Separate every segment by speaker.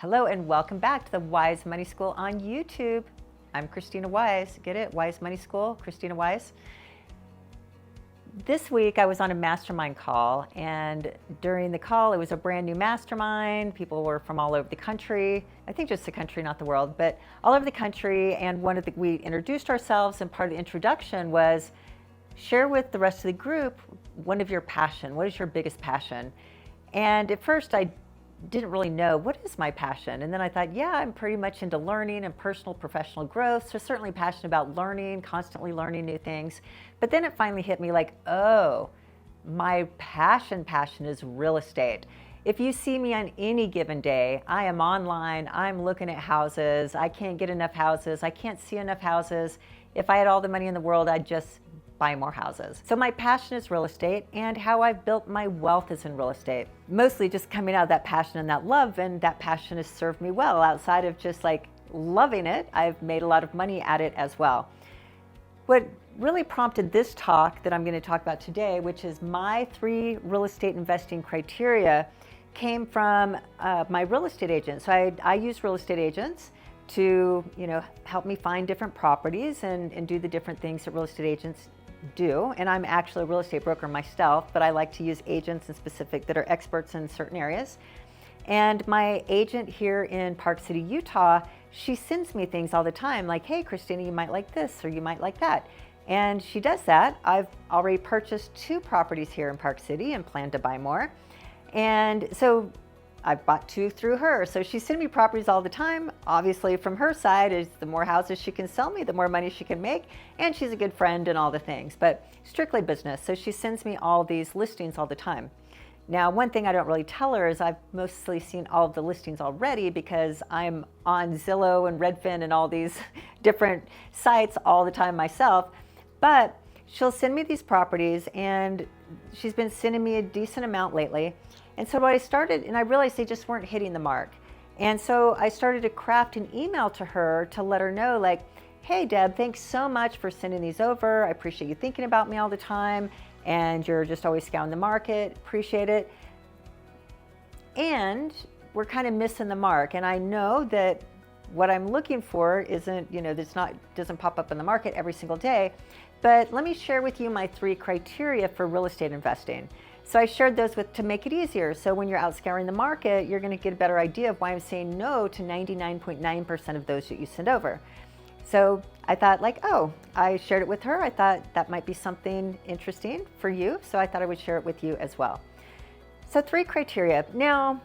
Speaker 1: Hello and welcome back to the Wise Money School on YouTube. I'm Krisstina Wise. Get it? Wise Money School, Krisstina Wise. This week I was on a mastermind call, and during the call it was a brand new mastermind. People were from all over the country. I think just the country, not the world, but all over the country. And we introduced ourselves, and part of the introduction was share with the rest of the group one of your passion. What is your biggest passion? And at first I didn't really know what is my passion. And then I thought, yeah, I'm pretty much into learning and personal professional growth. So certainly passionate about learning, constantly learning new things. But then it finally hit me like, oh, my passion is real estate. If you see me on any given day, I am online, I'm looking at houses. I can't get enough houses. I can't see enough houses. If I had all the money in the world, I'd just buy more houses. So my passion is real estate, and how I've built my wealth is in real estate. Mostly just coming out of that passion and that love, and that passion has served me well. Outside of just like loving it, I've made a lot of money at it as well. What really prompted this talk that I'm going to talk about today, which is my 3 real estate investing criteria, came from my real estate agent. So I use real estate agents to help me find different properties and do the different things that real estate agents do. And I'm actually a real estate broker myself, but I like to use agents in specific that are experts in certain areas. And my agent here in Park City, Utah, she sends me things all the time like, hey, Krisstina, you might like this or you might like that. And she does that. I've already purchased 2 properties here in Park City and plan to buy more. And so I've bought 2 through her. So she's sending me properties all the time. Obviously from her side is the more houses she can sell me, the more money she can make. And she's a good friend and all the things, but strictly business. So she sends me all these listings all the time. Now, one thing I don't really tell her is I've mostly seen all of the listings already because I'm on Zillow and Redfin and all these different sites all the time myself. But she'll send me these properties, and she's been sending me a decent amount lately. And so what I started, and I realized they just weren't hitting the mark. And so I started to craft an email to her to let her know, like, hey, Deb, thanks so much for sending these over. I appreciate you thinking about me all the time, and you're just always scouring the market. Appreciate it. And we're kind of missing the mark. And I know that what I'm looking for isn't, doesn't pop up in the market every single day. But let me share with you my 3 criteria for real estate investing. So I shared those to make it easier. So when you're out scouring the market, you're going to get a better idea of why I'm saying no to 99.9% of those that you send over. So I thought I shared it with her. I thought that might be something interesting for you. So I thought I would share it with you as well. So 3 criteria. Now,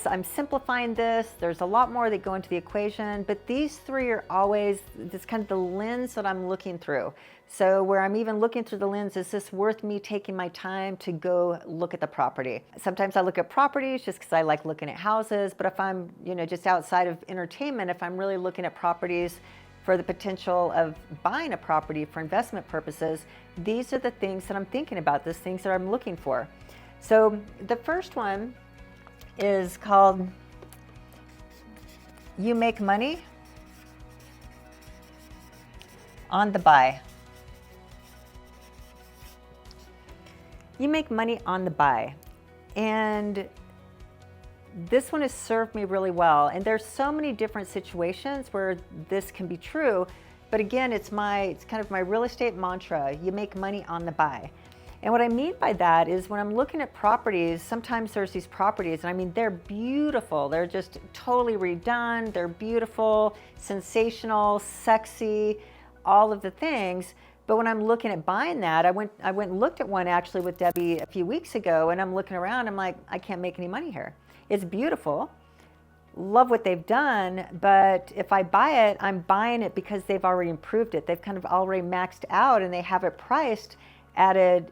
Speaker 1: I'm simplifying this. There's a lot more that go into the equation, but these 3 are always this kind of the lens that I'm looking through. So where I'm even looking through the lens, is this worth me taking my time to go look at the property? Sometimes I look at properties just because I like looking at houses, but if I'm, just outside of entertainment, if I'm really looking at properties for the potential of buying a property for investment purposes, these are the things that I'm thinking about, these things that I'm looking for. So the first one is called You Make Money on the Buy. You make money on the buy. And this one has served me really well. And there's so many different situations where this can be true. But again, it's kind of my real estate mantra. You make money on the buy. And what I mean by that is when I'm looking at properties, sometimes there's these properties, and I mean, they're beautiful. They're just totally redone. They're beautiful, sensational, sexy, all of the things. But when I'm looking at buying that, I went and looked at one actually with Debbie a few weeks ago, and I'm looking around, I'm like, I can't make any money here. It's beautiful. Love what they've done, but if I buy it, I'm buying it because they've already improved it. They've kind of already maxed out, and they have it priced at a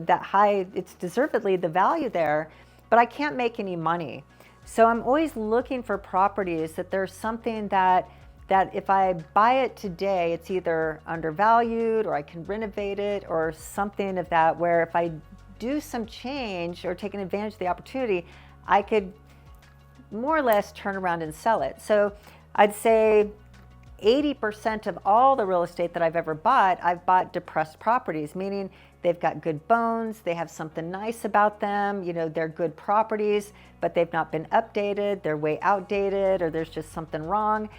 Speaker 1: that high. It's deservedly the value there, but I can't make any money. So I'm always looking for properties that there's something that if I buy it today, it's either undervalued or I can renovate it or something of that, where if I do some change or take an advantage of the opportunity, I could more or less turn around and sell it. So I'd say 80% of all the real estate that I've ever bought, I've bought depressed properties, meaning they've got good bones, they have something nice about them, they're good properties, but they've not been updated, they're way outdated, or there's just something wrong.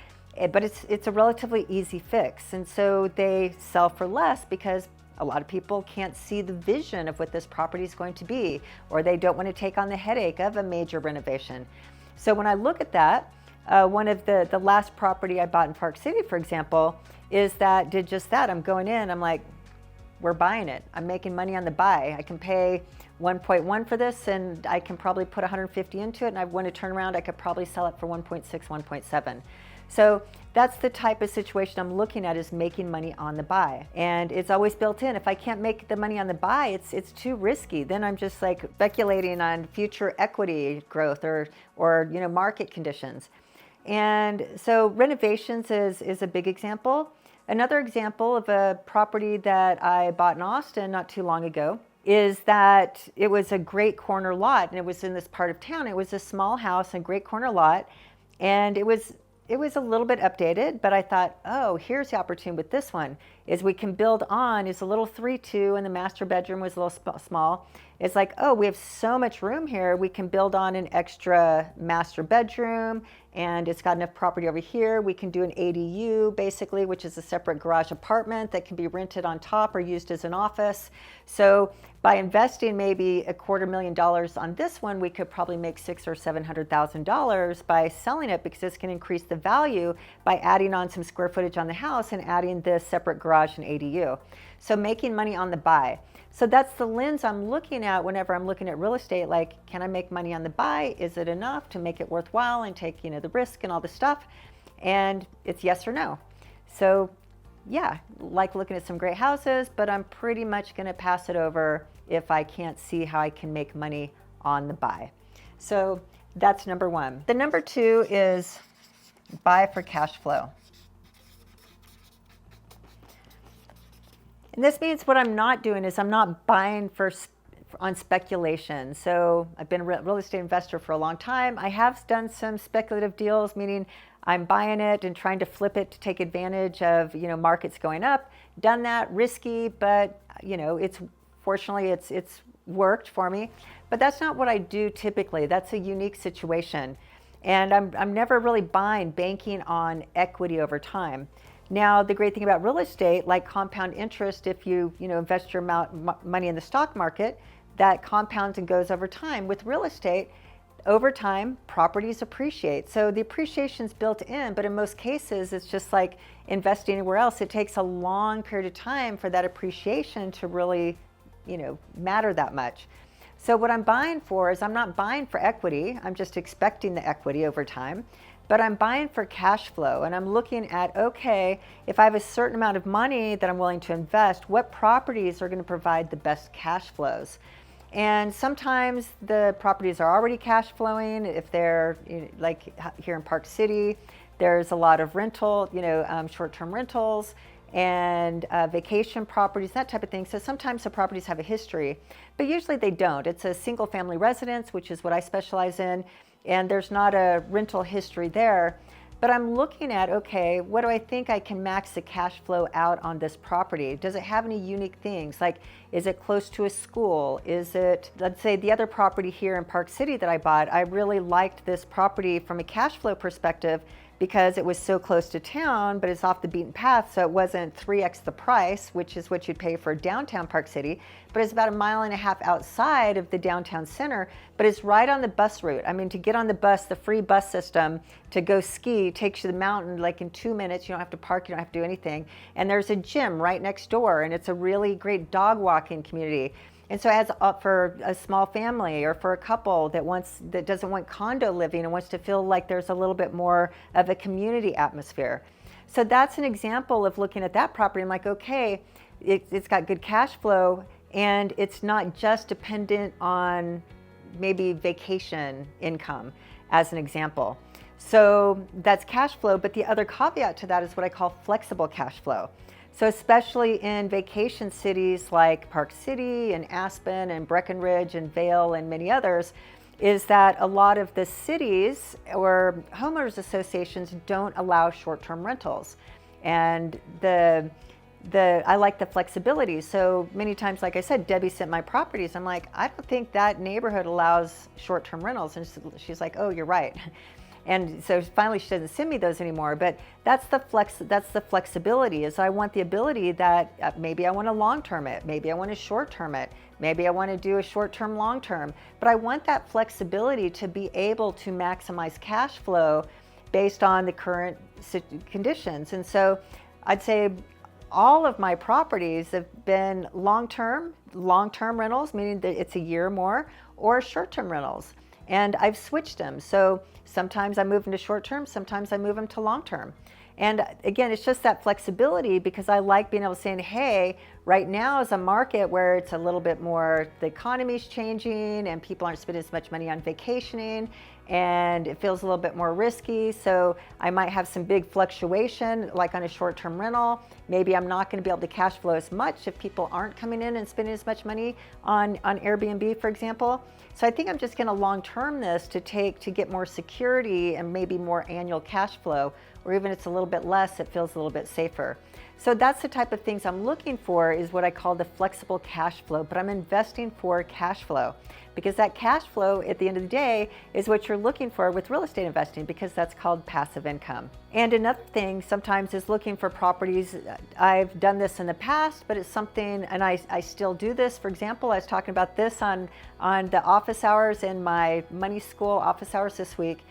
Speaker 1: But it's a relatively easy fix. And so they sell for less because a lot of people can't see the vision of what this property is going to be, or they don't want to take on the headache of a major renovation. So when I look at that, one of the last property I bought in Park City, for example, did just that. I'm going in, I'm like, we're buying it. I'm making money on the buy. I can pay 1.1 for this, and I can probably put 150 into it, and I want to turn around, I could probably sell it for 1.6, 1.7. So that's the type of situation I'm looking at, is making money on the buy. And it's always built in. If I can't make the money on the buy, it's too risky. Then I'm just like speculating on future equity growth or market conditions. And so renovations is a big example. Another example of a property that I bought in Austin not too long ago is that it was a great corner lot, and it was in this part of town. It was a small house and great corner lot, and it was a little bit updated, but I thought, oh, here's the opportunity with this one, is we can build on. It's a little 3-2, and the master bedroom was a little small. It's like, oh, we have so much room here. We can build on an extra master bedroom, and it's got enough property over here. We can do an ADU, basically, which is a separate garage apartment that can be rented on top or used as an office. So by investing maybe $250,000 on this one, we could probably make $600,000 or $700,000 by selling it, because this can increase the value by adding on some square footage on the house and adding this separate garage and ADU. So making money on the buy. So that's the lens I'm looking at whenever I'm looking at real estate. Like, can I make money on the buy? Is it enough to make it worthwhile and take the risk and all the stuff? And it's yes or no. So yeah, like looking at some great houses, but I'm pretty much going to pass it over if I can't see how I can make money on the buy. So that's number one. The number two is buy for cash flow. And this means what I'm not doing is I'm not buying on speculation. So I've been a real estate investor for a long time. I have done some speculative deals, meaning I'm buying it and trying to flip it to take advantage of markets going up. Done that, risky, but fortunately it's worked for me. But that's not what I do typically. That's a unique situation, and I'm never really banking on equity over time. Now, the great thing about real estate, like compound interest, if you invest your money in the stock market, that compounds and goes over time. With real estate, over time, properties appreciate. So the appreciation's built in, but in most cases, it's just like investing anywhere else. It takes a long period of time for that appreciation to really, matter that much. So what I'm buying for is, I'm not buying for equity. I'm just expecting the equity over time. But I'm buying for cash flow, and I'm looking at, okay, if I have a certain amount of money that I'm willing to invest, what properties are going to provide the best cash flows? And sometimes the properties are already cash flowing. If they're like here in Park City, there's a lot of rental, short-term rentals and vacation properties, that type of thing. So sometimes the properties have a history, but usually they don't. It's a single family residence, which is what I specialize in, and there's not a rental history there. But I'm looking at, okay, what do I think I can max the cash flow out on this property? Does it have any unique things? Like, is it close to a school? Is it, let's say the other property here in Park City that I bought, I really liked this property from a cash flow perspective because it was so close to town, but it's off the beaten path, so it wasn't 3x the price, which is what you'd pay for downtown Park City, but it's about 1.5 miles outside of the downtown center, but it's right on the bus route. I mean, to get on the bus, the free bus system to go ski takes you to the mountain like in 2 minutes. You don't have to park, you don't have to do anything. And there's a gym right next door, and it's a really great dog walking community. And so as for a small family or for a couple that doesn't want condo living and wants to feel like there's a little bit more of a community atmosphere. So that's an example of looking at that property. I'm like, okay, it's got good cash flow, and it's not just dependent on maybe vacation income, as an example. So that's cash flow, but the other caveat to that is what I call flexible cash flow. So especially in vacation cities like Park City and Aspen and Breckenridge and Vail and many others, is that a lot of the cities or homeowners associations don't allow short-term rentals. And the I like the flexibility. So many times, like I said, Debbie sent my properties. I'm like, I don't think that neighborhood allows short-term rentals. And she's like, oh, you're right. And so finally she doesn't send me those anymore, but that's the flexibility. Is I want the ability that maybe I want to long-term it, maybe I want to short-term it, maybe I want to do a short-term, long-term, but I want that flexibility to be able to maximize cash flow based on the current conditions. And so I'd say all of my properties have been long-term rentals, meaning that it's a year or more, or short-term rentals. And I've switched them. So sometimes I move them to short-term, sometimes I move them to long-term. And again, it's just that flexibility, because I like being able to say, hey, right now is a market where it's a little bit more, the economy's changing and people aren't spending as much money on vacationing, and it feels a little bit more risky. So I might have some big fluctuation, like on a short-term rental. Maybe I'm not going to be able to cash flow as much if people aren't coming in and spending as much money on Airbnb, for example. So I think I'm just going to long-term this to get more security and maybe more annual cash flow, or even if it's a little bit less, it feels a little bit safer. So that's the type of things I'm looking for, is what I call the flexible cash flow, but I'm investing for cash flow, because that cash flow at the end of the day is what you're looking for with real estate investing, because that's called passive income. And another thing sometimes is looking for properties. I've done this in the past, but it's something, and I still do this. For example, I was talking about this on the office hours in my money school office hours this week,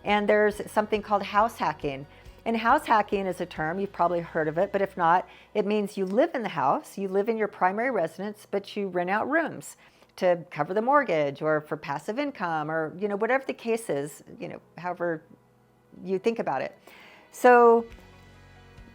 Speaker 1: and there's something called house hacking. And house hacking is a term, you've probably heard of it, but if not, it means you live in the house, you live in your primary residence, but you rent out rooms to cover the mortgage or for passive income, or whatever the case is, however you think about it. So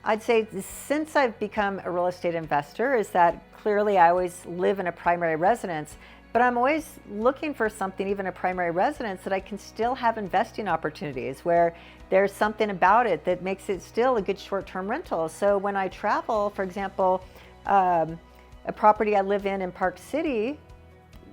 Speaker 1: I'd say since I've become a real estate investor, is that clearly I always live in a primary residence, but I'm always looking for something, even a primary residence, that I can still have investing opportunities, where there's something about it that makes it still a good short-term rental. So when I travel, for example, a property I live in Park City,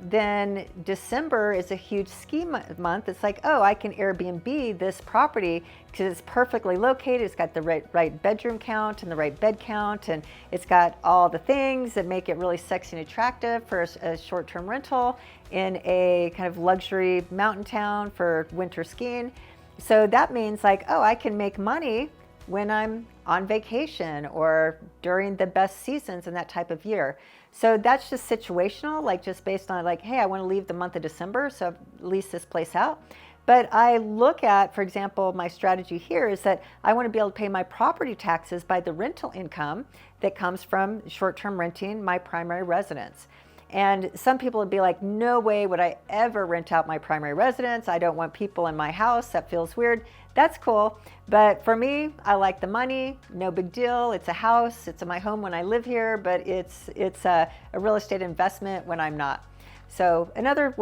Speaker 1: then December is a huge ski month. It's like, oh, I can Airbnb this property because it's perfectly located. It's got the right bedroom count and the right bed count, and it's got all the things that make it really sexy and attractive for a short-term rental in a kind of luxury mountain town for winter skiing. So that means like, oh, I can make money when I'm on vacation or during the best seasons in that type of year. So that's just situational, like just based on like, hey, I want to leave the month of December, so lease this place out. But I look at, for example, my strategy here is that I want to be able to pay my property taxes by the rental income that comes from short-term renting my primary residence. And some people would be like, no way would I ever rent out my primary residence. I don't want people in my house. That feels weird. That's cool. But for me, I like the money. No big deal. It's a house. It's my home when I live here, but it's a real estate investment when I'm not. So another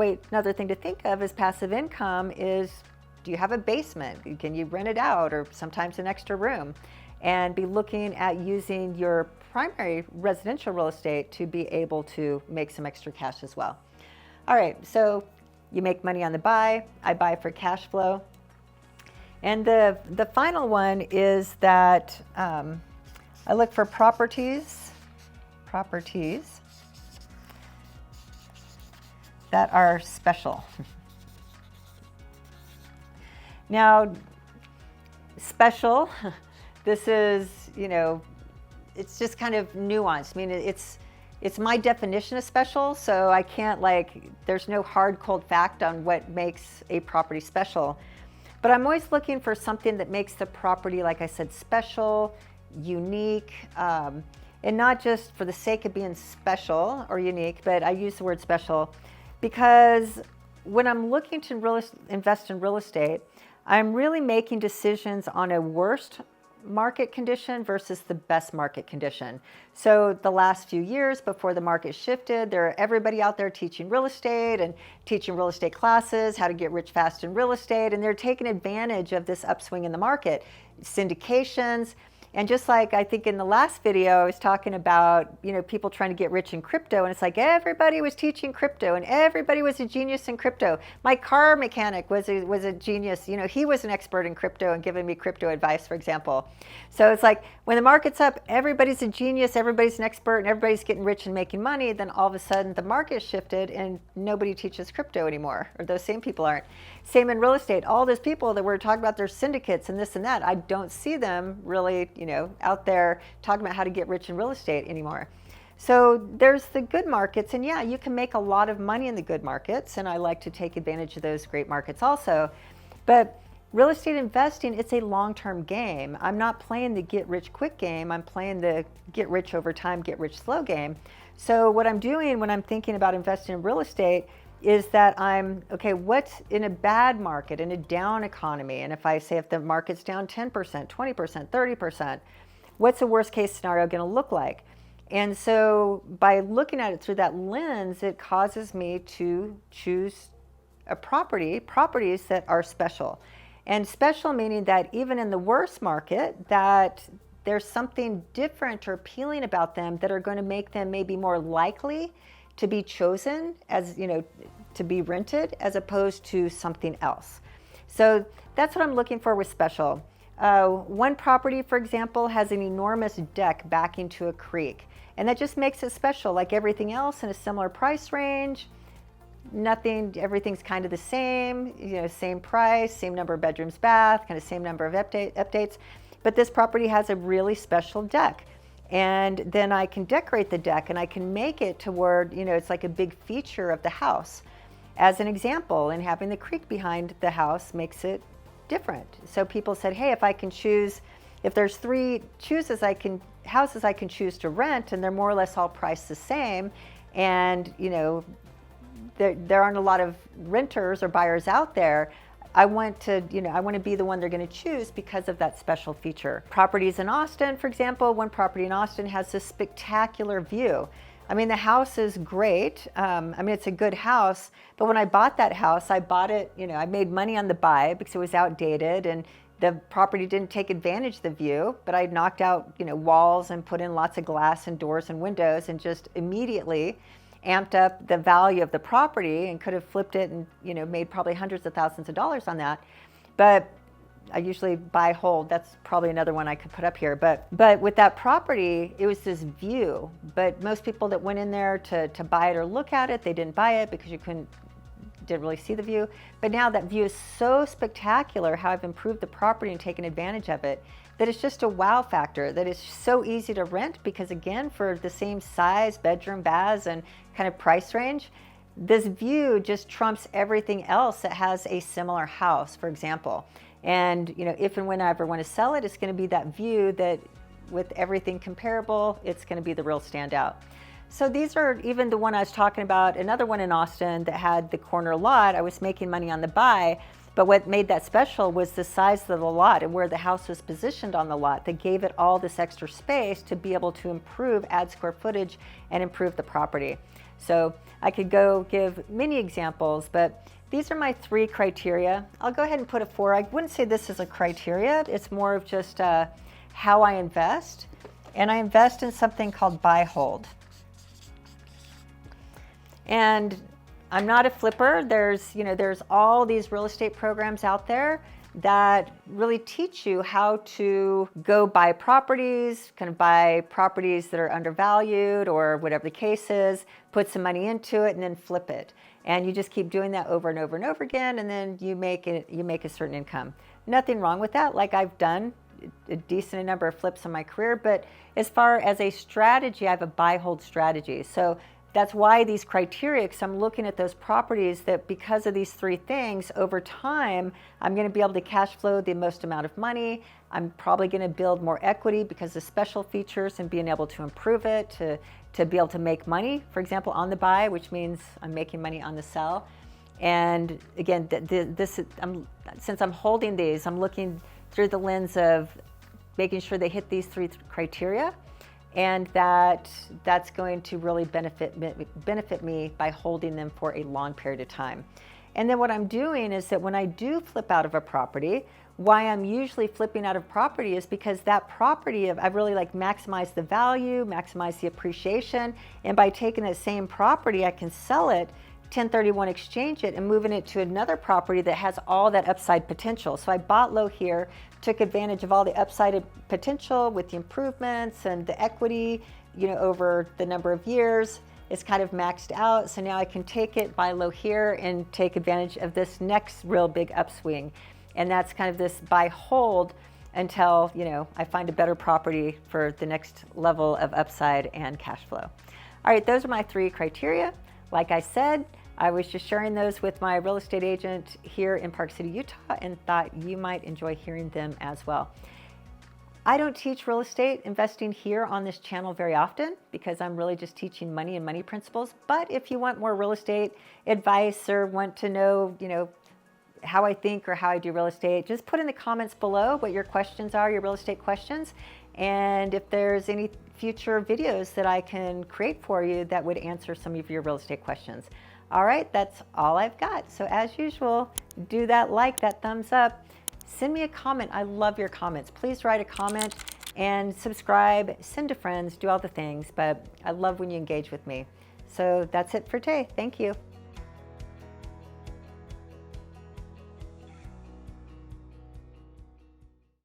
Speaker 1: thing to think of as passive income is, do you have a basement? Can you rent it out, or sometimes an extra room? And be looking at using your primary residential real estate to be able to make some extra cash as well. All right, so you make money on the buy. I buy for cash flow. And the final one is that I look for properties that are special. Now, special, this is, it's just kind of nuanced. I mean, it's my definition of special, so I can't there's no hard, cold fact on what makes a property special. But I'm always looking for something that makes the property, like I said, special, unique, and not just for the sake of being special or unique, but I use the word special because when I'm looking to invest in real estate, I'm really making decisions on a worst market condition versus the best market condition. So the last few years before the market shifted, everybody out there teaching real estate and teaching real estate classes, how to get rich fast in real estate, and they're taking advantage of this upswing in the market, syndications. And just like I think in the last video, I was talking about, people trying to get rich in crypto, and it's like everybody was teaching crypto and everybody was a genius in crypto. My car mechanic was a genius. He was an expert in crypto and giving me crypto advice, for example. So it's like when the market's up, everybody's a genius, everybody's an expert, and everybody's getting rich and making money. Then all of a sudden the market shifted and nobody teaches crypto anymore, or those same people aren't. Same in real estate. All those people that were talking about their syndicates and this and that, I don't see them really, out there talking about how to get rich in real estate anymore. So there's the good markets, and yeah, you can make a lot of money in the good markets, and I like to take advantage of those great markets also. But real estate investing, it's a long-term game. I'm not playing the get rich quick game. I'm playing the get rich over time, get rich slow game. So what I'm doing when I'm thinking about investing in real estate is that okay, what's in a bad market, in a down economy? And if the market's down 10%, 20%, 30%, what's the worst case scenario going to look like? And so by looking at it through that lens, it causes me to choose properties that are special. And special meaning that even in the worst market, that there's something different or appealing about them that are going to make them maybe more likely to be chosen as, to be rented as opposed to something else. So that's what I'm looking for with special. One property, for example, has an enormous deck backing to a creek, and that just makes it special. Like everything else in a similar price range, everything's kind of the same, same price, same number of bedrooms, bath, kind of same number of updates. But this property has a really special deck. And then I can decorate the deck and I can make it to where, it's like a big feature of the house. As an example, and having the creek behind the house makes it different. So people said, hey, if there's 3 houses I can choose to rent, and they're more or less all priced the same, and there aren't a lot of renters or buyers out there, I want to be the one they're going to choose because of that special feature. Properties in Austin, for example, one property in Austin has this spectacular view. I mean, the house is great. It's a good house, but when I bought that house, I bought it, I made money on the buy because it was outdated and the property didn't take advantage of the view, but I knocked out, walls and put in lots of glass and doors and windows and just immediately amped up the value of the property and could have flipped it and made probably hundreds of thousands of dollars on that. But I usually buy hold. That's probably another one I could put up here. But with that property, it was this view. But most people that went in there to buy it or look at it, they didn't buy it because didn't really see the view. But now that view is so spectacular, how I've improved the property and taken advantage of it, that it's just a wow factor, that it's so easy to rent because, again, for the same size, bedroom, baths, and kind of price range, this view just trumps everything else that has a similar house, for example. And if and when I ever want to sell it, it's going to be that view that, with everything comparable, it's going to be the real standout. So these are even the one I was talking about, another one in Austin that had the corner lot. I was making money on the buy, but what made that special was the size of the lot and where the house was positioned on the lot that gave it all this extra space to be able to add square footage and improve the property. So I could go give many examples, but these are my 3 criteria. I'll go ahead and put a 4. I wouldn't say this is a criteria. It's more of just how I invest. And I invest in something called buy hold. And I'm not a flipper. There's all these real estate programs out there that really teach you how to go buy properties, kind of buy properties that are undervalued or whatever the case is, put some money into it and then flip it. And you just keep doing that over and over and over again, and then you make a certain income. Nothing wrong with that. Like, I've done a decent number of flips in my career, but as far as a strategy, I have a buy hold strategy. So that's why these criteria, because I'm looking at those properties that, because of these 3 things, over time, I'm going to be able to cash flow the most amount of money. I'm probably going to build more equity because of special features and being able to improve it, to be able to make money, for example, on the buy, which means I'm making money on the sell. And again, since I'm holding these, I'm looking through the lens of making sure they hit these 3 criteria. And that's going to really benefit me by holding them for a long period of time. And then what I'm doing is that when I do flip out of a property, why I'm usually flipping out of property is because that property, I've really like maximized the value, maximized the appreciation. And by taking the same property, I can sell it, 1031 exchange it, and moving it to another property that has all that upside potential. So I bought low here, took advantage of all the upside potential with the improvements and the equity, over the number of years. It's kind of maxed out. So now I can take it, buy low here, and take advantage of this next real big upswing. And that's kind of this buy hold until, I find a better property for the next level of upside and cash flow. All right, those are my 3 criteria. Like I said, I was just sharing those with my real estate agent here in Park City, Utah, and thought you might enjoy hearing them as well. I don't teach real estate investing here on this channel very often because I'm really just teaching money and money principles. But if you want more real estate advice or want to know, how I think or how I do real estate, just put in the comments below what your questions are, your real estate questions. And if there's any future videos that I can create for you that would answer some of your real estate questions. All right, that's all I've got. So as usual, do that that thumbs up. Send me a comment. I love your comments. Please write a comment and subscribe, send to friends, do all the things. But I love when you engage with me. So that's it for today. Thank you.